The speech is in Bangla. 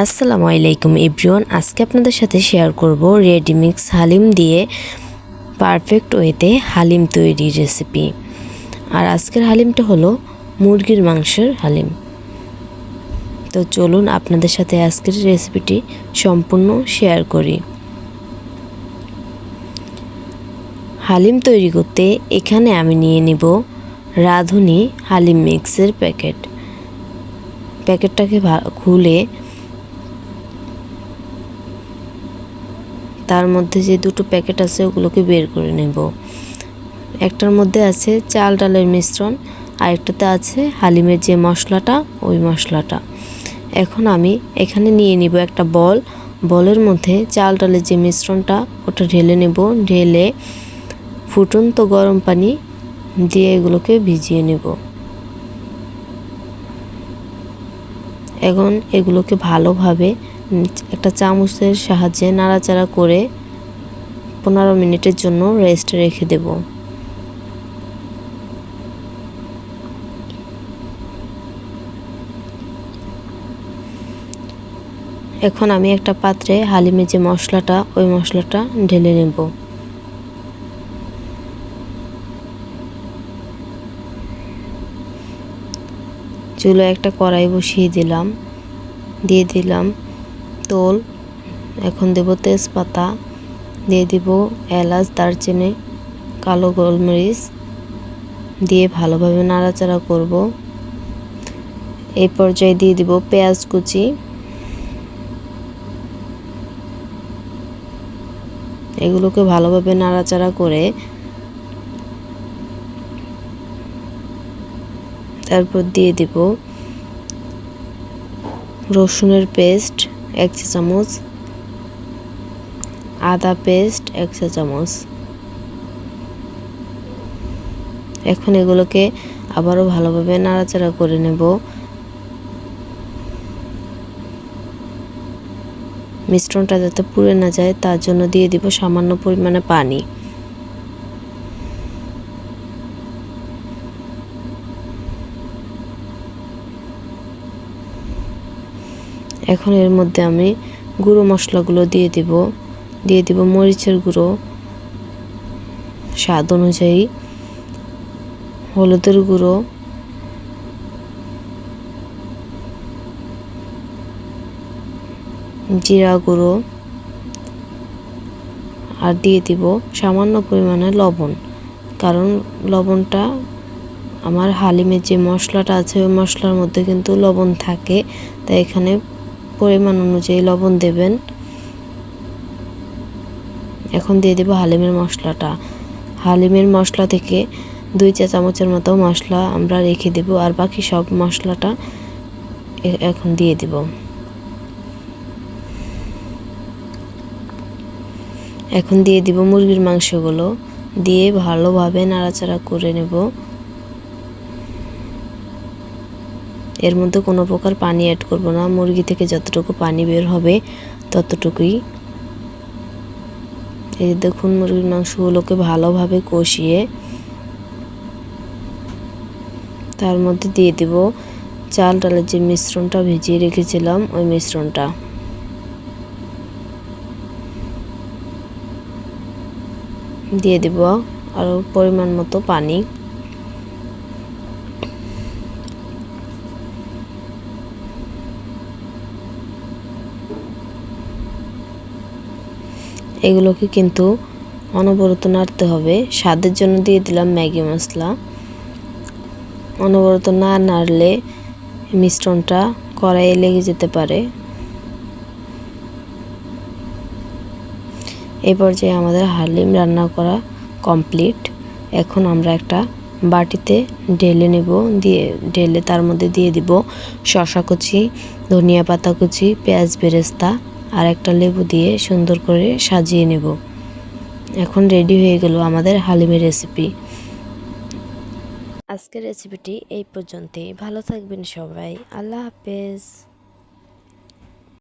আসসালামু আলাইকুম এভরিওয়ান। আজকে আপনাদের সাথে শেয়ার করব রেডিমিক্স হালিম দিয়ে পারফেক্ট ওয়েতে হালিম তৈরির রেসিপি। আর আজকের হালিমটা হলো মুরগির মাংসের হালিম। তো চলুন আপনাদের সাথে আজকের রেসিপিটি সম্পূর্ণ শেয়ার করি। হালিম তৈরি করতে এখানে আমি নিয়ে নিব রাঁধুনি হালিম মিক্সের প্যাকেটটাকে খুলে তার মধ্যে যে দুটো প্যাকেট আছে ওগুলোকে বের করে নেব। একটার মধ্যে আছে চাল ডালের মিশ্রণ, আর একটাতে আছে হালিমের যে মশলাটা, ওই মশলাটা। এখন আমি এখানে নিয়ে নিব একটা বলের মধ্যে চাল ডালের যে মিশ্রণটা ওটা ঢেলে নেব। ঢেলে ফুটন্ত গরম পানি দিয়ে এগুলোকে ভিজিয়ে নেব। এখন এগুলোকে ভালোভাবে একটা চামচের সাহায্যে নাড়াচাড়া করে 15 মিনিটের জন্য রেস্টে রেখে দেব। এখন আমি একটা পাত্রে হালিমের যে মশলাটা, ওই মশলাটা ঢেলে নেব। চুলায় একটা কড়াই বসিয়ে দিলাম, দিয়ে দিলাম তেল। এখন দেব তেজপাতা, দিয়ে দিব এলাচ, দারচিনি, কালো গোলমরিচ দিয়ে ভালোভাবে নাড়াচাড়া করব। এই পর্যায়ে দিয়ে দিব পেঁয়াজ কুচি। এগুলোকে ভালোভাবে নাড়াচাড়া করে তারপর দিয়ে দিব রসুনের পেস্ট 1 চা চামচ, আদা পেস্ট 1 চা চামচ। এখন এগুলোকে আবারও ভালোভাবে নাড়াচাড়া করে নেব। মিশ্রণটা যাতে পুড়ে না যায় তার জন্য দিয়ে দিব সামান্য পরিমাণে পানি। এখন এর মধ্যে আমি গুঁড়ো মশলাগুলো দিয়ে দিব মরিচের গুঁড়ো স্বাদ অনুযায়ী, হলুদের গুঁড়ো, জিরা গুঁড়ো, আর দিয়ে দিব সামান্য পরিমাণে লবণ। কারণ লবণটা আমার হালিমের যে মশলাটা আছে ওই মশলার মধ্যে কিন্তু লবণ থাকে, তাই এখানে পরিমাণ অনুযায়ী লবণ দেবেন। এখন দিয়ে দেব হালিমের মশলাটা। হালিমের মশলা থেকে 2 চা চামচের মতো মশলা আমরা রেখে দেব, আর বাকি সব মশলাটা এখন দিয়ে দেব। এখন দিয়ে দিব মুরগির মাংসগুলো, দিয়ে ভালোভাবে নাড়াচাড়া করে নেব। এর মধ্যে কোনো প্রকার পানি অ্যাড করব না, মুরগি থেকে যতটুকু পানি বের হবে ততটুকুই। এই দেখুন মুরগির মাংসগুলোকে ভালোভাবে কষিয়ে তার মধ্যে দিয়ে দিব চাল ডালের যে মিশ্রণটা ভিজিয়ে রেখেছিলাম, ওই মিশ্রণটা। দিয়ে দিব আরও পরিমাণ মতো পানি। এগুলোকে কিন্তু অনবরত নাড়তে হবে। স্বাদের জন্য দিয়ে দিলাম ম্যাগি মশলা। অনবরত না নাড়লে মিশ্রণটা কড়াইয়ে লেগে যেতে পারে। এই পর্যায়ে আমাদের হালিম রান্না করা কমপ্লিট। এখন আমরা একটা বাটিতে ঢেলে নেব। ঢেলে তার মধ্যে দিয়ে দিব শসা কুচি, ধনিয়া পাতা কুচি, পেঁয়াজ বেরেস্তা আর একটা লেবু দিয়ে সুন্দর করে সাজিয়ে নেব। এখন রেডি হয়ে গেল আমাদের হালিমের রেসিপি। আজকের রেসিপিটি এই পর্যন্তই। ভালো থাকবেন সবাই। আল্লাহ হাফেজ।